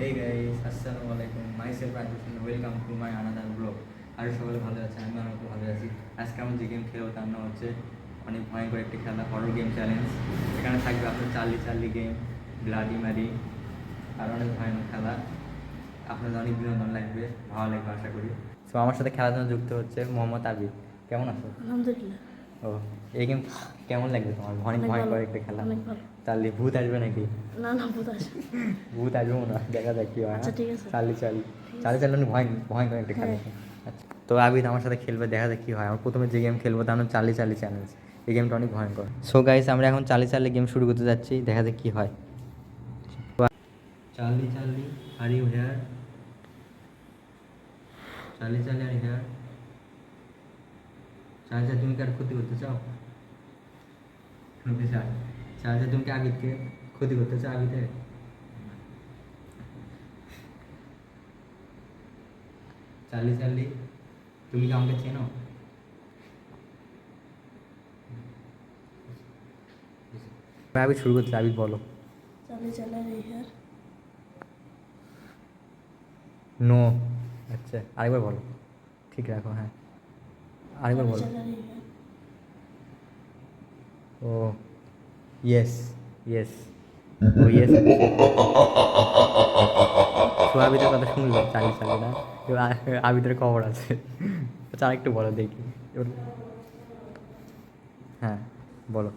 এই গাইস, আসসালামু আলাইকুম। মাইসেলফ রাজুসন, welcome to my another blog. আর সকলে ভালো আছে, আমি অনেক ভালো আছি। আজকে আমরা যে গেম খেলবো তার নাম হচ্ছে অনেক ভয়ঙ্কর একটি খেলা, হরর গেম চ্যালেঞ্জ। এখানে থাকবে আপনার Charlie Charlie game, bloody Mary, আর অনেক ভয়ানক খেলা। আপনাদের অনেক বিনোদন লাগবে, ভালো লাগবে আশা করি। সো আমার সাথে খেলার জন্য যুক্ত হচ্ছে মোহাম্মদ আবিদ। কেমন আছো? আলহামদুলিল্লাহ। ও, এই গেম কেমন লাগবে তোমার? অনেক অনেক ভয়ঙ্কর ভালো, একটা খেলা। অনেক ভালো। চার্লি ভূত আসবে নাকি? না না, ভূত আসে। ভূত আসবে মনে হয়, দেখা যাক কি হয়। আচ্ছা, ঠিক আছে। চার্লি চার্লি চার্লি চার্লি অনেক ভয়ঙ্কর একটা খেলা। হ্যাঁ। আচ্ছা, তো আবিদ আমার সাথে খেলবে, দেখা যাক কি হয়। আমার প্রথমে যে গেম খেলবো তার নাম চার্লি চার্লি চ্যালেঞ্জ। এই গেমটা অনেক ভয়ঙ্কর। সো গাইস, আমরা এখন চার্লি চার্লি গেম শুরু করতে যাচ্ছি, দেখা যাক কি হয়। Charlie Charlie, are you here? Charlie Charlie, are here? Charlie Charlie, তুমি কি আর ক্ষতি করতে চাও? চার্লি চার্লি, তুমি কি আবিদকে ক্ষতি করতে চাও? আবিদের চার্লি চার্লি, তুমি কি আমাকে চেনো? আবিদ শুরু করতে, আবিদ বলো। চালে চালে রেহার। নো। আচ্ছা, আরেকবার বলো, ঠিক রাখো। হ্যাঁ, আরেকবার বলো। চালে রেহার। ও ইয়েস, ইয়েস, ও ইয়েস। তো আবিদের কথা শুনলো চালি চালি না, এবার আবিদের খবর আছে। আচ্ছা, আরেকটু বলো দেখি এবার। হ্যাঁ, বলো।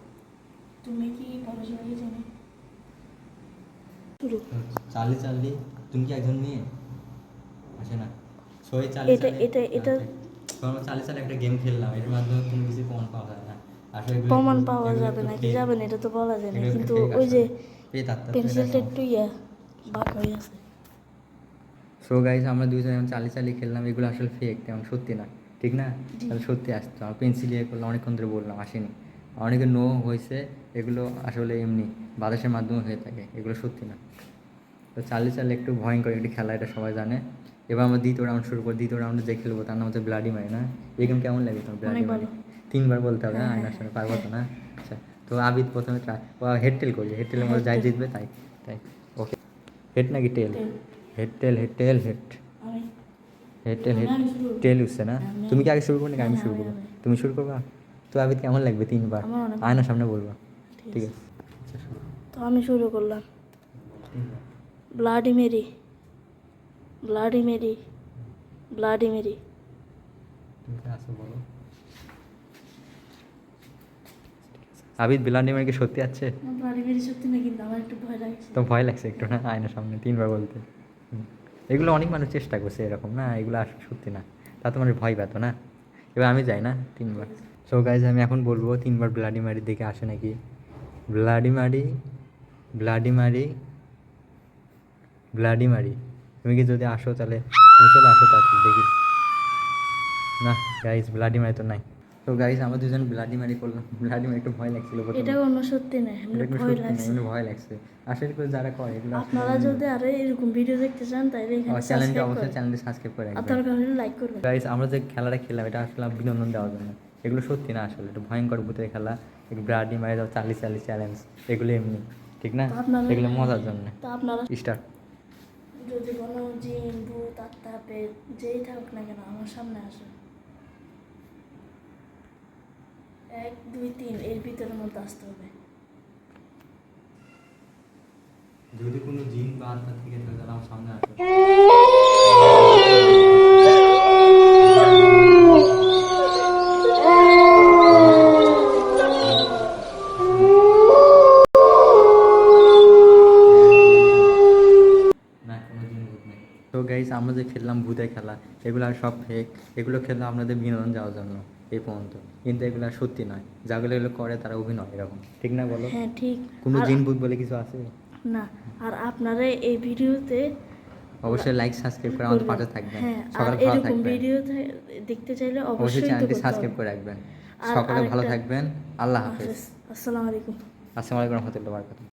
তুমি কি পড়াশোনাকে জানো? শুরু। চার্লি চার্লি, তুমি কি একজন মেয়ে? আসে না। সই চার্লি এটা চার্লি, এটা এটা তো আমরা চার্লি চার্লি একটা গেম খেললাম, এর মাধ্যমে কোনো কিছু প্রমাণ পাওয়া যায় না। আসলে প্রমাণ পাওয়া যাবে না কি যাবে না, এটা তো বলা যায় না, কিন্তু ওই যে পেন্সিলটা একটু বাঁক হয়ে আছে। সো গাইস, আমরা দুইজন এখন চালি চালি খেললাম, এগুলো আসলে ফেক, তেমন সত্যি না, ঠিক না? জি। তাহলে সত্যি আসতো, আমার পেন্সিল ইয়ে করলাম, অনেকক্ষণ ধরে বললাম, আসেনি। অনেকে নো হয়েছে, এগুলো আসলে এমনি বাতাসের মাধ্যমে হয়ে থাকে, এগুলো সত্যি না। তো চালি চালি একটু ভয়ঙ্কর একটি খেলা, এটা সবাই জানে। এবার আমরা দ্বিতীয় রাউন্ড শুরু করি। দ্বিতীয় রাউন্ডে যে খেলবো তার নাম হচ্ছে ব্লাডি মারি। না, এই গেম কেমন লাগে তোমার? ব্লাডি অনেক মারি ভালো। 3বার বলতে হবে না? হ্যাঁ, আয়নার হ্যাঁ, সামনে পারবো হ্যাঁ। তো না? আচ্ছা, তো আবিদ প্রথমে হেড টেল করি, হেড টেলের মধ্যে যাই হেড টেল। জিতবে তাই। তাই, ওকে। হেড নাকি tail? Tail. Head tail, head tail, head. আমি হেড টেল, হেড আমি শুরু। টেল উঠছে না? আমি তুমি কি আগে শুরু করবে নাকি না আমি না, শুরু আমি করবো? আমি তুমি শুরু করবা? তো আবিদ কেমন লাগবে 3বার? আমার অনেক আয়নার ভালো। সামনে বলবা, ঠিক ঠিক আছে, আছে? আচ্ছা, শুরু। তো আমি শুরু করলাম। 3বার। Bloody Mary, bloody Mary, bloody Mary. তুমি কি আসো বলো। আবিদ, ব্লাডিমির কি সত্যি আছে? ব্লাডি মেরি সত্যি না, কিন্তু আমার একটু ভয় লাগছে। তো ভয় লাগছে একটু না আয়নার সামনে 3বার বলতে? এগুলো অনেক মানুষ চেষ্টা করছে এরকম, না এগুলো আসলে সত্যি না। তা তোমার ভয় পেতো না? এবার আমি যাই না 3বার। সো গাইজ, আমি এখন বলবো 3বার ব্লাডি মারির দিকে আসে নাকি। ব্লাডি মারি, ব্লাডি মারি, ব্লাডি মারি। তুমি কি যদি আসো তাহলে তুমি চলে আসো, তাড়াতাড়ি দেখি। না গাইজ, ব্লাডি মারি তো নাই। তো গাইজ, আমরা দুজন ব্লাডি মারি করলাম। ব্লাডি মারি একটু ভয় লাগছিল প্রথমে। এটা কোনো সত্যি না, এটা এমনি একটু ভয় সত্যি না, লাগছে। এমনি ভয় লাগছে। আসলে করে যারা করে এগুলো আসলে আপনারা যদি আরো এরকম ভিডিও দেখতে চান তাহলে এখানে চ্যানেলটা সাবস্ক্রাইব অবশ্যই করেন, চ্যানেলটি সাবস্ক্রাইব করে আর রাখবেন। দরকার হলে লাইক করবেন। গাইস, আমরা যে খেলাটা খেললাম এটা আসলে বিনোদন দেওয়ার জন্য। এগুলো সত্যি না, আসলে এটা ভয়ঙ্কর ভূতের খেলা। এগুলো ব্লাডি মারি দাও, চার্লি চার্লি চ্যালেঞ্জ, এগুলো এমনি, ঠিক না? তো আপনারা এগুলো মজার জন্য। তো আপনারা স্টার্ট। যদি কোনো জিন ভূত আত্মা পেট যেই থাকুক না কেন আমার সামনে আসে, 1 2 3 এর ভিতরের মধ্যে আসতে হবে। যদি কোনো জিন বা আত্মা থেকে থাকে তাহলে আমার সামনে আসো। না, কোনো জিন ভূত নেই। তো গাইস, আমরা যে খেললাম ভূতের খেলা, এগুলো আর সব ফেক। এগুলো খেললাম আপনাদের বিনোদন যাওয়ার জন্য এই পর্যন্ত, কিন্তু এগুলো আর সত্যি নয়। যাগুলো এগুলো করে তারা অভিনয় এরকম, ঠিক না বলো? হ্যাঁ ঠিক। কোনো আর জিন ভূত বলে কিছু আছে? না, আর আপনারা এই ভিডিওতে অবশ্যই লাইক সাবস্ক্রাইব করে আমাদের করবেন। পাশে থাকবেন। হ্যাঁ, আর সকালে ভালো এরকম থাকবেন। ভিডিও দেখতে চাইলে অবশ্যই অবশ্যই তো চ্যানেলটি করতে সাবস্ক্রাইব হবে। করে রাখবেন। আর সকালে ভালো আরেকটা, থাকবেন। আল্লাহ হাফেজ। আসসালামু আলাইকুম। আসসালামু আলাইকুম রহমতুল্লাহ বারকাতুহু।